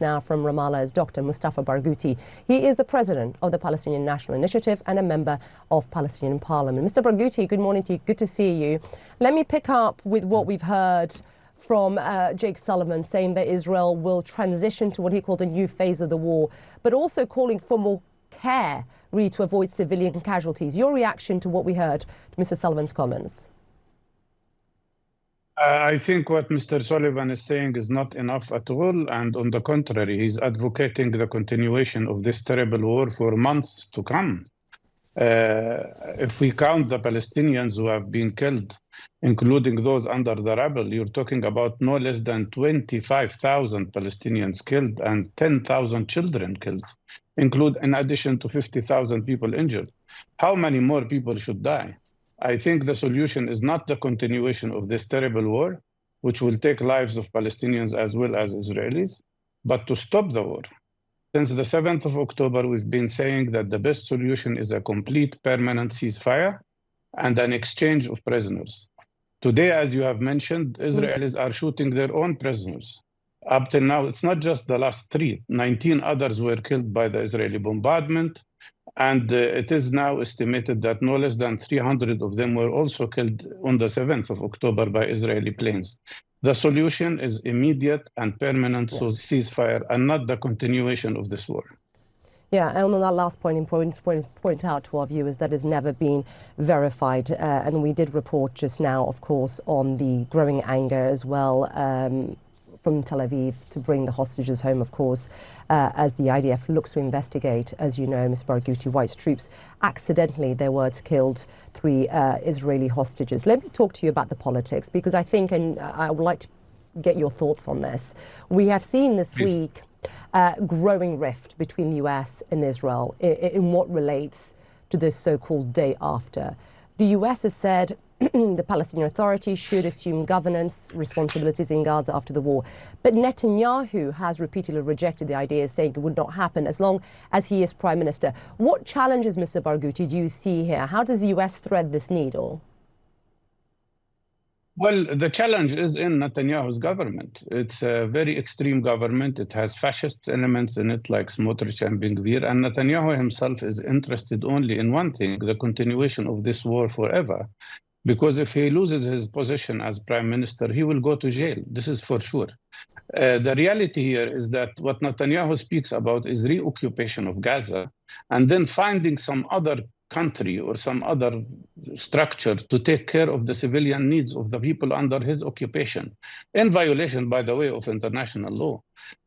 Now from Ramallah is Dr. Mustafa Barghouti. He is the president of the Palestinian National Initiative and a member of Palestinian Parliament. Mr. Barghouti, good morning to you. Good to see you. Let me pick up with what we've heard from Jake Sullivan saying that Israel will transition to what he called a new phase of the war, but also calling for more care really to avoid civilian casualties. Your reaction to what we heard, to Mr. Sullivan's comments? I think what Mr. Sullivan is saying is not enough at all, and on the contrary, he's advocating the continuation of this terrible war for months to come. If we count the Palestinians who have been killed, including those under the rubble, you're talking about no less than 25,000 Palestinians killed and 10,000 children killed, in addition to 50,000 people injured. How many more people should die? I think the solution is not the continuation of this terrible war, which will take lives of Palestinians as well as Israelis, but to stop the war. Since the 7th of October, we've been saying that the best solution is a complete permanent ceasefire and an exchange of prisoners. Today, as you have mentioned, Israelis are shooting their own prisoners. Up till now, it's not just the last 3. 19 others were killed by the Israeli bombardment. And it is now estimated that no less than 300 of them were also killed on the 7th of October by Israeli planes. The solution is immediate and permanent ceasefire and not the continuation of this war. Yeah, and on that last point, important to point out to our viewers that has never been verified. And we did report just now, of course, on the growing anger as well from Tel Aviv to bring the hostages home, of course, as the IDF looks to investigate, as you know, Ms. Barghouti, White's troops accidentally, their words, killed 3 Israeli hostages. Let me talk to you about the politics, because I think, and I would like to get your thoughts on this, we have seen this week growing rift between the US and Israel in what relates to this so-called day after. The US has said the Palestinian Authority should assume governance responsibilities in Gaza after the war. But Netanyahu has repeatedly rejected the idea, saying it would not happen as long as he is prime minister. What challenges, Mr. Barghouti, do you see here? How does the US thread this needle? Well, the challenge is in Netanyahu's government. It's a very extreme government. It has fascist elements in it, like Smotrich and Ben-Gvir. And Netanyahu himself is interested only in one thing, the continuation of this war forever. Because if he loses his position as prime minister, he will go to jail. This is for sure. The reality here is that what Netanyahu speaks about is reoccupation of Gaza and then finding some other country or some other structure to take care of the civilian needs of the people under his occupation, in violation, by the way, of international law.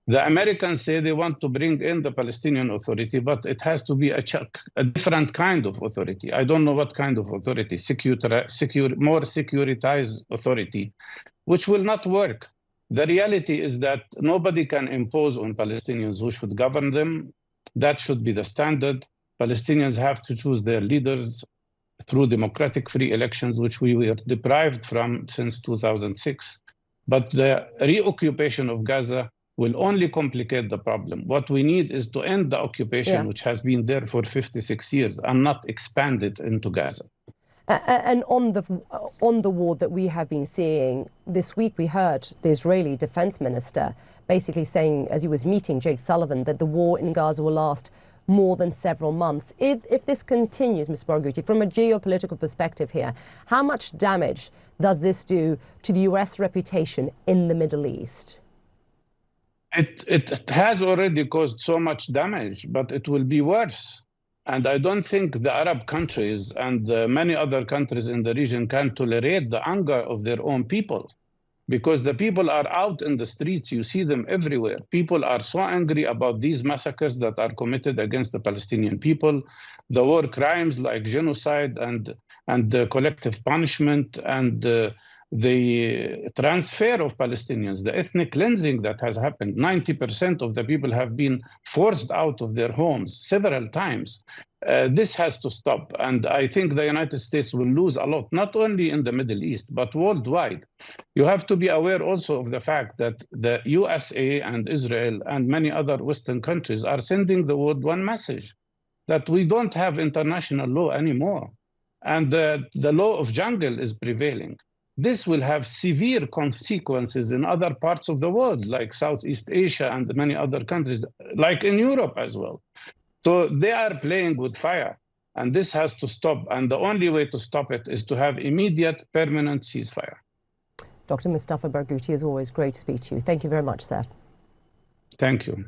The Americans say they want to bring in the Palestinian Authority, but it has to be a different kind of authority. I don't know what kind of authority, more securitized authority, which will not work. The reality is that nobody can impose on Palestinians who should govern them. That should be the standard. Palestinians have to choose their leaders through democratic free elections, which we were deprived from since 2006. But the reoccupation of Gaza will only complicate the problem. What we need is to end the occupation, which has been there for 56 years, and not expand it into Gaza. And on the war that we have been seeing this week, we heard the Israeli defense minister basically saying, as he was meeting Jake Sullivan, that the war in Gaza will last more than several months. If this continues, Ms. Barghouti, from a geopolitical perspective here, how much damage does this do to the US reputation in the Middle East? It has already caused so much damage, but it will be worse. And I don't think the Arab countries and many other countries in the region can tolerate the anger of their own people, because the people are out in the streets. You see them everywhere. People are so angry about these massacres that are committed against the Palestinian people, the war crimes like genocide and collective punishment, and the transfer of Palestinians, the ethnic cleansing that has happened. 90% of the people have been forced out of their homes several times. This has to stop. And I think the United States will lose a lot, not only in the Middle East, but worldwide. You have to be aware also of the fact that the USA and Israel and many other Western countries are sending the world one message, that we don't have international law anymore. And the law of jungle is prevailing. this will have severe consequences in other parts of the world, like Southeast Asia and many other countries, like in Europe as well. So they are playing with fire, and this has to stop. And the only way to stop it is to have immediate, permanent ceasefire. Dr. Mustafa Barghouti, as always, great to speak to you. Thank you very much, sir. Thank you.